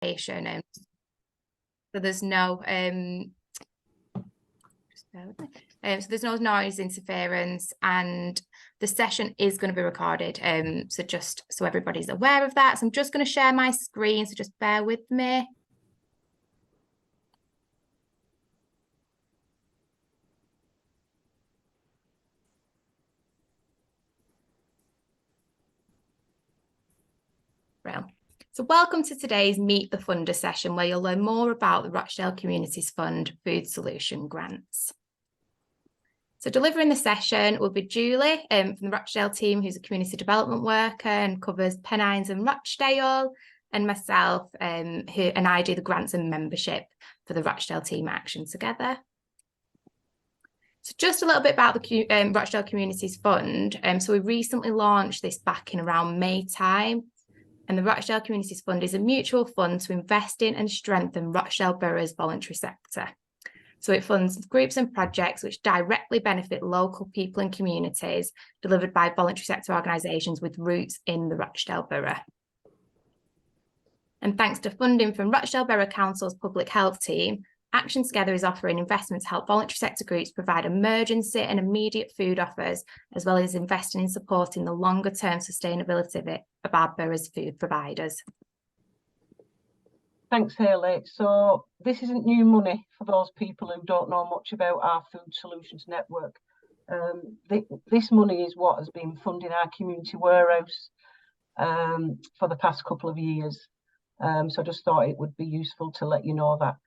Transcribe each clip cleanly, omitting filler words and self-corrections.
and so there's no so there's no noise interference, and the session is going to be recorded, so just so everybody's aware of that. So I'm just going to share my screen, so just bear with me. So welcome to today's Meet the Funder session, where you'll learn more about the Rochdale Communities Fund Food Solution Grants. So delivering the session will be Julie from the Rochdale team, who's a community development worker and covers Pennines and Rochdale, and myself, and I do the grants and membership for the Rochdale team at Action Together. So just a little bit about the Rochdale Communities Fund. So we recently launched this back in around May time. And the Rochdale Communities Fund is a mutual fund to invest in and strengthen Rochdale Borough's voluntary sector. So it funds groups and projects which directly benefit local people and communities, delivered by voluntary sector organisations with roots in the Rochdale Borough. And thanks to funding from Rochdale Borough Council's public health team, Action Together is offering investment to help voluntary sector groups provide emergency and immediate food offers, as well as investing in supporting the longer-term sustainability of our borough's food providers. Thanks, Hayley. So this isn't new money for those people who don't know much about our Food Solutions Network. This money is what has been funding our community warehouse for the past couple of years. So I just thought it would be useful to let you know that.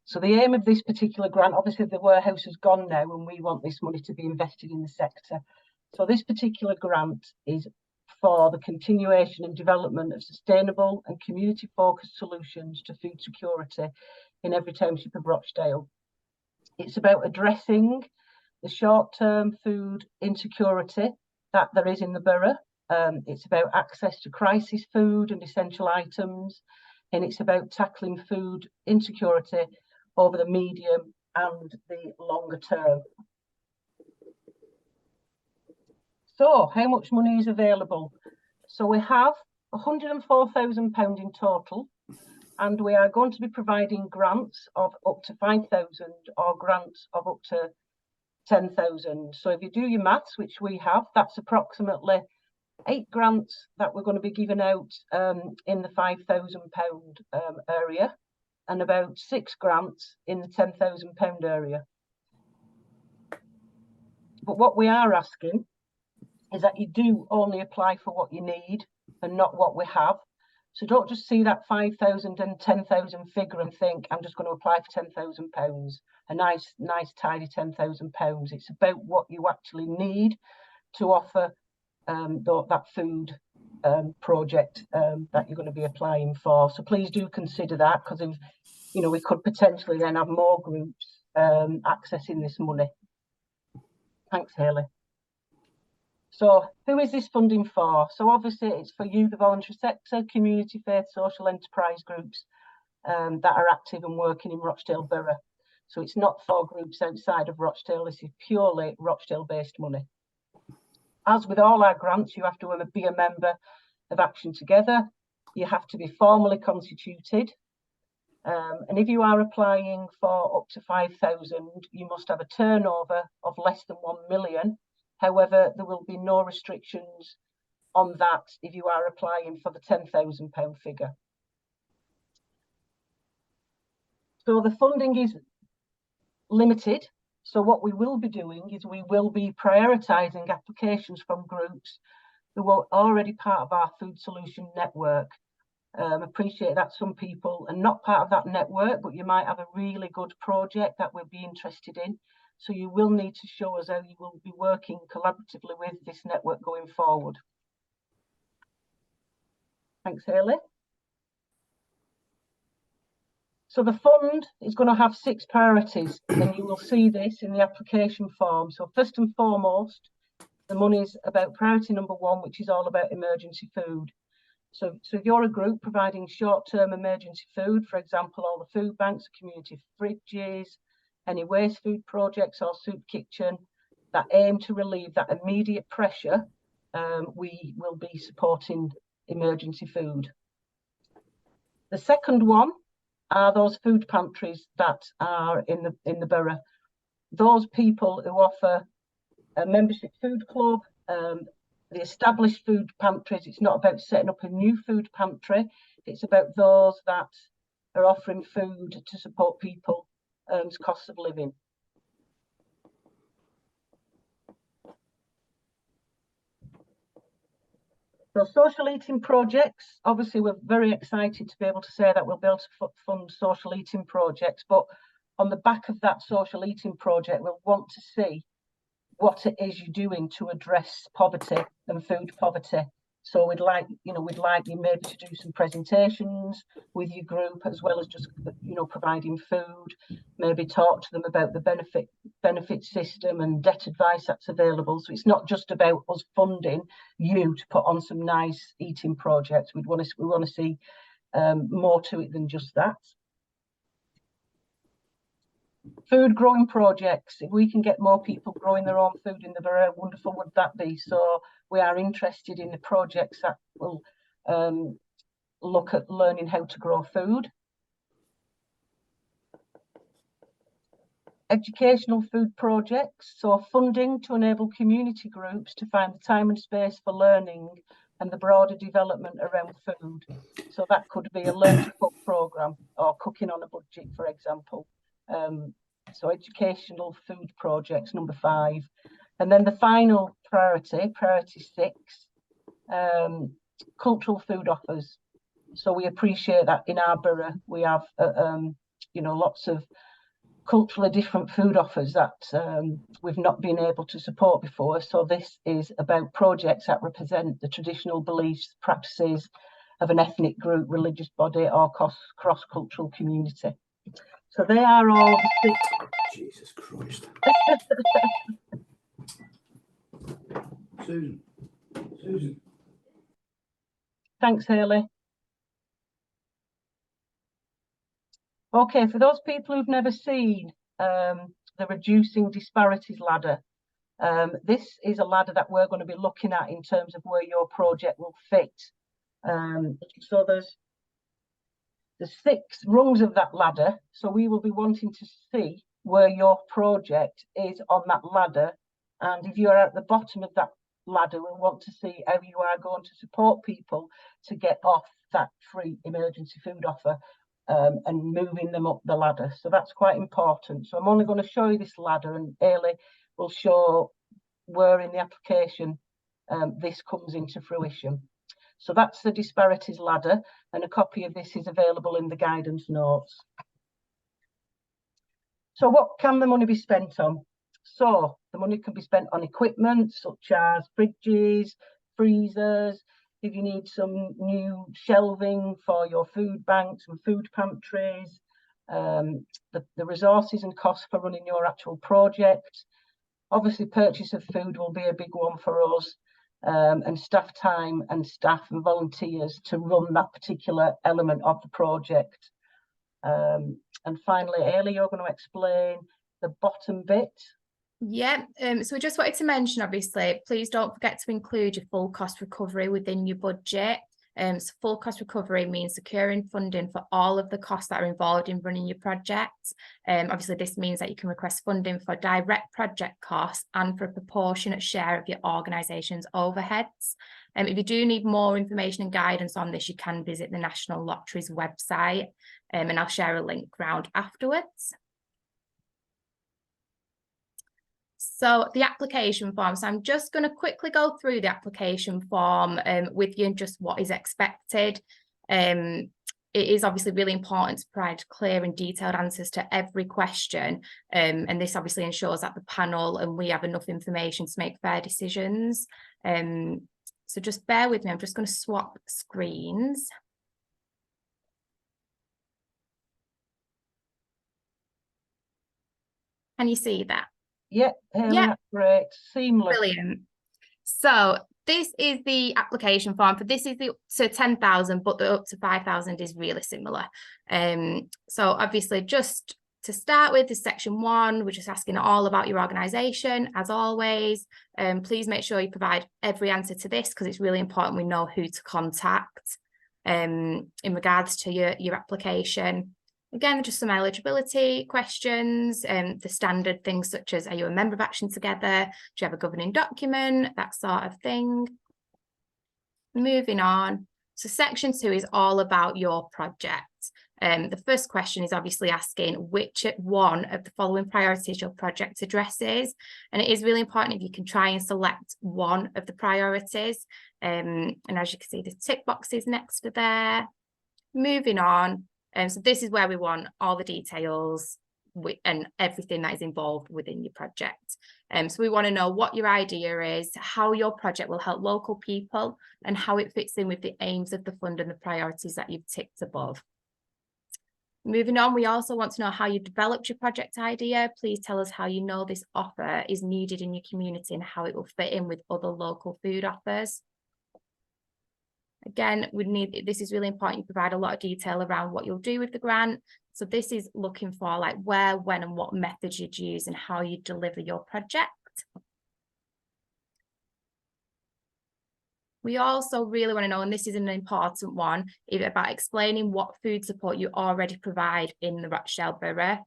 So the aim of this particular grant, obviously the warehouse has gone now and we want this money to be invested in the sector. So this particular grant is for the continuation and development of sustainable and community-focused solutions to food security in every township of Rochdale. It's about addressing the short-term food insecurity that there is in the borough. It's about access to crisis food and essential items. And it's about tackling food insecurity over the medium and the longer term. So, how much money is available? So we have £104,000 in total, and we are going to be providing grants of up to 5,000 or grants of up to 10,000. So if you do your maths, which we have, that's approximately 8 grants that we're going to be giving out in the £5,000 area, and about 6 grants in the £10,000 area. But what we are asking is that you do only apply for what you need and not what we have. So don't just see that 5,000 and 10,000 figure and think, I'm just going to apply for £10,000, a nice tidy £10,000. It's about what you actually need to offer that food project that you're going to be applying for. So please do consider that, because if we could potentially then have more groups accessing this money. Thanks, Hayley. So who is this funding for? So obviously it's for you, the voluntary sector, community, faith, social enterprise groups that are active and working in Rochdale Borough. So it's not for groups outside of Rochdale. This is purely Rochdale-based money. As with all our grants, you have to be a member of Action Together. You have to be formally constituted. And if you are applying for up to 5,000, you must have a turnover of less than 1 million. However, there will be no restrictions on that if you are applying for the £10,000 figure. So the funding is limited. So what we will be doing is we will be prioritising applications from groups who are already part of our Food Solution Network. Appreciate that some people are not part of that network, but you might have a really good project that we'll be interested in. So you will need to show us how you will be working collaboratively with this network going forward. Thanks, Hayley. So the fund is going to have 6 priorities, and you will see this in the application form. So first and foremost, the money is about priority number 1, which is all about emergency food. So if you're a group providing short-term emergency food, for example, all the food banks, community fridges, any waste food projects or soup kitchen that aim to relieve that immediate pressure, we will be supporting emergency food. The second one are those food pantries that are in the borough. Those people who offer a membership food club, the established food pantries. It's not about setting up a new food pantry. It's about those that are offering food to support people's costs of living. So social eating projects, obviously we're very excited to be able to say that we'll be able to fund social eating projects, but on the back of that social eating project, we'll want to see what it is you're doing to address poverty and food poverty. So we'd like you maybe to do some presentations with your group, as well as just, providing food, maybe talk to them about the benefit system and debt advice that's available. So it's not just about us funding you to put on some nice eating projects. We want to see more to it than just that. Food growing projects. If we can get more people growing their own food in the borough, how wonderful would that be? So we are interested in the projects that will look at learning how to grow food. Educational food projects, so funding to enable community groups to find the time and space for learning and the broader development around food. So that could be a learn to cook programme or cooking on a budget, for example. So educational food projects, number 5. And then the final priority 6, cultural food offers. So we appreciate that in our borough we have lots of culturally different food offers that we've not been able to support before. So this is about projects that represent the traditional beliefs, practices of an ethnic group, religious body, or cross-cultural community. So they are all the 6. Jesus Christ. Susan. Thanks, Hayley. Okay, for those people who've never seen the Reducing Disparities ladder, this is a ladder that we're going to be looking at in terms of where your project will fit. So there's the 6 rungs of that ladder. So we will be wanting to see where your project is on that ladder. And if you're at the bottom of that ladder, we'll want to see how you are going to support people to get off that free emergency food offer and moving them up the ladder. So that's quite important. So I'm only going to show you this ladder, and Ailey will show where in the application this comes into fruition. So that's the disparities ladder, and a copy of this is available in the guidance notes. So what can the money be spent on? So the money can be spent on equipment such as fridges, freezers, if you need some new shelving for your food banks and food pantries, the resources and costs for running your actual project. Obviously, purchase of food will be a big one for us. And staff time and staff and volunteers to run that particular element of the project. And finally, Ailey, you're going to explain the bottom bit. Yeah, so we just wanted to mention, obviously, please don't forget to include your full cost recovery within your budget. So full cost recovery means securing funding for all of the costs that are involved in running your project. Obviously, this means that you can request funding for direct project costs and for a proportionate share of your organisation's overheads. If you do need more information and guidance on this, you can visit the National Lottery's website, and I'll share a link round afterwards. So the application form, so I'm just going to quickly go through the application form with you and just what is expected. It is obviously really important to provide clear and detailed answers to every question. And this obviously ensures that the panel and we have enough information to make fair decisions. So just bear with me, I'm just going to swap screens. Can you see that? Yeah, that's great, seamless. Brilliant. So this is the application form for this is the to 10,000, but the up to 5,000 is really similar. So obviously, just to start with, is section 1, we're just asking all about your organisation, as always. Please make sure you provide every answer to this because it's really important we know who to contact. in regards to your application. Again, just some eligibility questions, the standard things such as, are you a member of Action Together? Do you have a governing document? That sort of thing. Moving on. So section 2 is all about your project. The first question is obviously asking which one of the following priorities your project addresses. And it is really important if you can try and select one of the priorities. And as you can see, the tick boxes next to there. Moving on. So this is where we want all the details and everything that is involved within your project. So we want to know what your idea is, how your project will help local people, and how it fits in with the aims of the fund and the priorities that you've ticked above. Moving on, we also want to know how you developed your project idea. Please tell us how you know this offer is needed in your community and how it will fit in with other local food offers. Again, this is really important. You provide a lot of detail around what you'll do with the grant. So this is looking for like where, when, and what methods you'd use and how you deliver your project. We also really want to know, and this is an important one, about explaining what food support you already provide in the Rochdale Borough.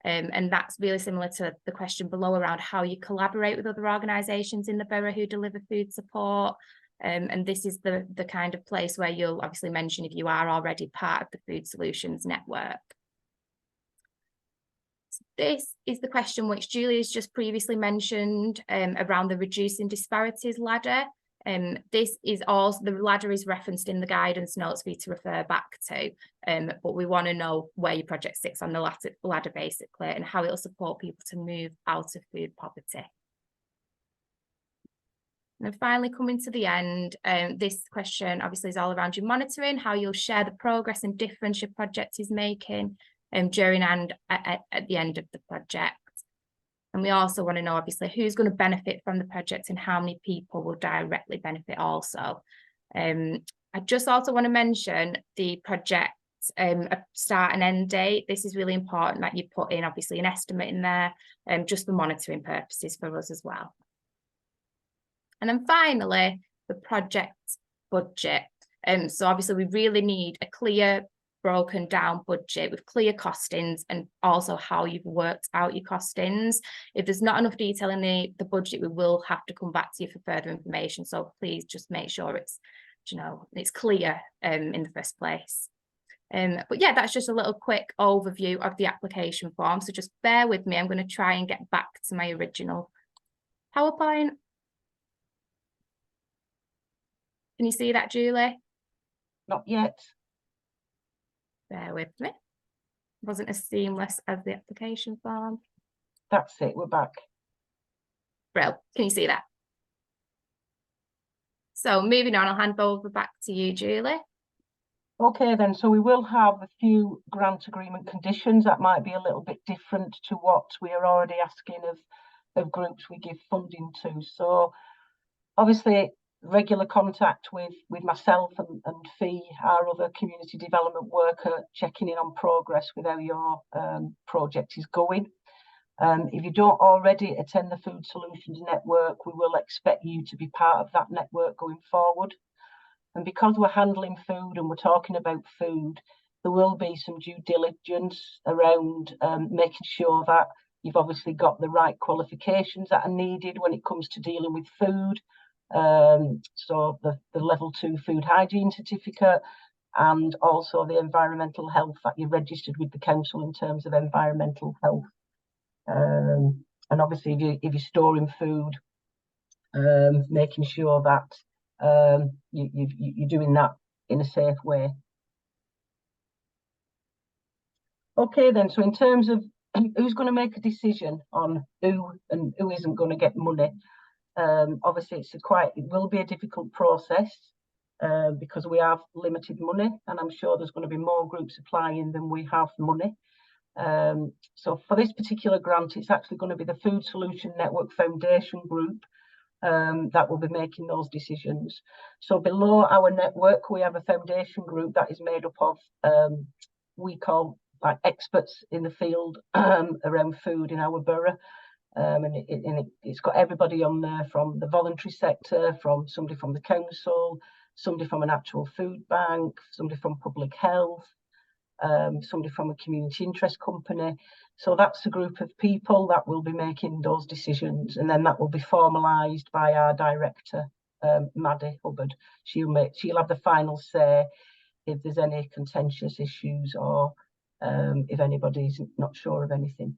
And that's really similar to the question below around how you collaborate with other organisations in the borough who deliver food support. And this is the kind of place where you'll obviously mention if you are already part of the Food Solutions Network. So this is the question which Julie has just previously mentioned around the Reducing Disparities ladder. This is also, the ladder is referenced in the guidance notes for you to refer back to, but we want to know where your project sits on the ladder basically, and how it will support people to move out of food poverty. And then finally, coming to the end, this question obviously is all around your monitoring, how you'll share the progress and difference your project is making during and at the end of the project. And we also want to know, obviously, who's going to benefit from the project and how many people will directly benefit also. I just also want to mention the project start and end date. This is really important that you put in, obviously, an estimate in there, just for monitoring purposes for us as well. And then finally, the project budget. So obviously we really need a clear, broken down budget with clear costings and also how you've worked out your costings. If there's not enough detail in the budget, we will have to come back to you for further information. So please just make sure it's, it's clear in the first place. But yeah, that's just a little quick overview of the application form. So just bear with me. I'm going to try and get back to my original PowerPoint. Can you see that, Julie? Not yet. Bear with me. It wasn't as seamless as the application form. That's it, we're back. Brill, can you see that? So moving on, I'll hand over back to you, Julie. Okay then, so we will have a few grant agreement conditions that might be a little bit different to what we are already asking of groups we give funding to. So obviously regular contact with myself and Fee, our other community development worker, checking in on progress with how your project is going. If you don't already attend the Food Solutions Network, we will expect you to be part of that network going forward. And because we're handling food and we're talking about food, there will be some due diligence around making sure that you've obviously got the right qualifications that are needed when it comes to dealing with food. So the level 2 food hygiene certificate, and also the environmental health that you're registered with the council in terms of environmental health. And obviously if you're storing food, making sure that you're doing that in a safe way. Okay then, so in terms of who's going to make a decision on who and who isn't going to get money, obviously it will be a difficult process because we have limited money, and I'm sure there's going to be more groups applying than we have money. So for this particular grant, it's actually going to be the Food Solution Network Foundation group that will be making those decisions. So below our network, we have a foundation group that is made up of we call like experts in the field around food in our borough. And it's got everybody on there from the voluntary sector, from somebody from the council, somebody from an actual food bank, somebody from public health, somebody from a community interest company. So that's a group of people that will be making those decisions, and then that will be formalised by our director, Maddie Hubbard. She'll have the final say if there's any contentious issues or if anybody's not sure of anything.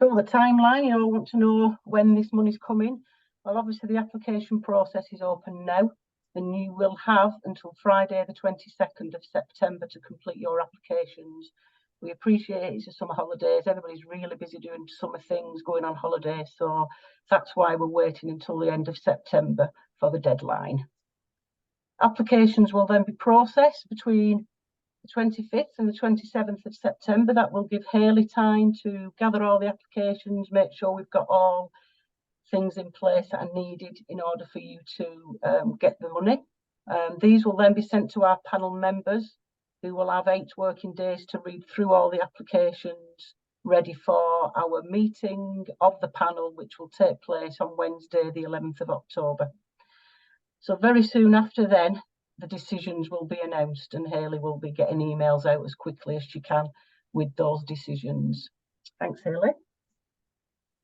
So the timeline, you all want to know when this money's coming. Well, obviously the application process is open now, and you will have until Friday the 22nd of September to complete your applications. We appreciate it's the summer holidays, everybody's really busy doing summer things, going on holiday, so that's why we're waiting until the end of September for the deadline. Applications will then be processed between the 25th and the 27th of September. That will give Hayley time to gather all the applications, make sure we've got all things in place that are needed in order for you to get the money. These will then be sent to our panel members, who will have 8 working days to read through all the applications, ready for our meeting of the panel, which will take place on Wednesday, the 11th of October. So very soon after then, the decisions will be announced, and Hayley will be getting emails out as quickly as she can with those decisions. Thanks, Hayley.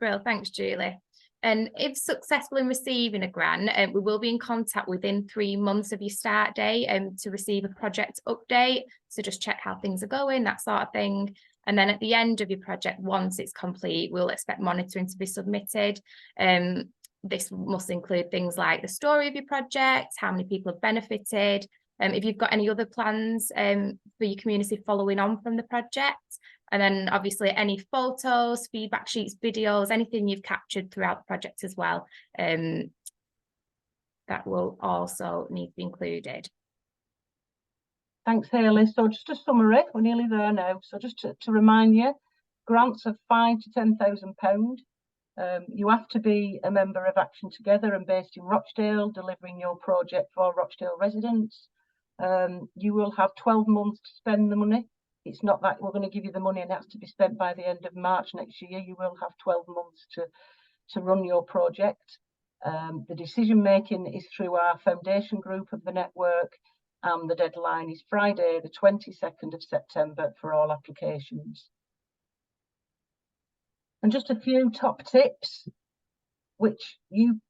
Well, thanks, Julie. And if successful in receiving a grant, we will be in contact within 3 months of your start date to receive a project update. So just check how things are going, that sort of thing. And then at the end of your project, once it's complete, we'll expect monitoring to be submitted. This must include things like the story of your project, how many people have benefited, if you've got any other plans for your community following on from the project. And then obviously any photos, feedback sheets, videos, anything you've captured throughout the project as well, that will also need to be included. Thanks, Hayley. So just a summary, we're nearly there now. So just to remind you, grants of £5,000 to £10,000. You have to be a member of Action Together and based in Rochdale, delivering your project for Rochdale residents. You will have 12 months to spend the money. It's not that we're going to give you the money and it has to be spent by the end of March next year. You will have 12 months to run your project. The decision making is through our foundation group of the network, and the deadline is Friday, the 22nd of September for all applications. And just a few top tips, which you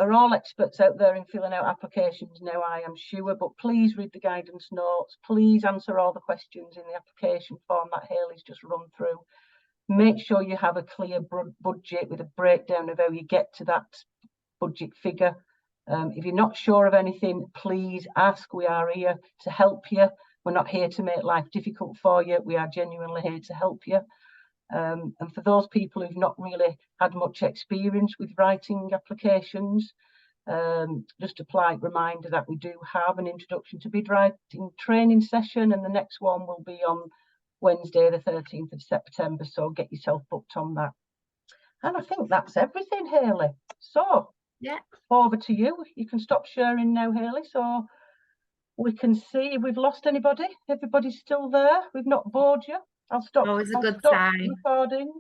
are all experts out there in filling out applications now, I am sure, but please read the guidance notes. Please answer all the questions in the application form that Hayley's just run through. Make sure you have a clear budget with a breakdown of how you get to that budget figure. If you're not sure of anything, please ask. We are here to help you. We're not here to make life difficult for you. We are genuinely here to help you. And for those people who've not really had much experience with writing applications, just a polite reminder that we do have an introduction to bid writing training session, and the next one will be on Wednesday the 13th of September, so get yourself booked on that. And I think that's everything, Hayley. So yeah, over to you. You can stop sharing now, Hayley, so we can see if we've lost anybody. Everybody's still there. We've not bored you. I'll stop. Always a good sign. Recording.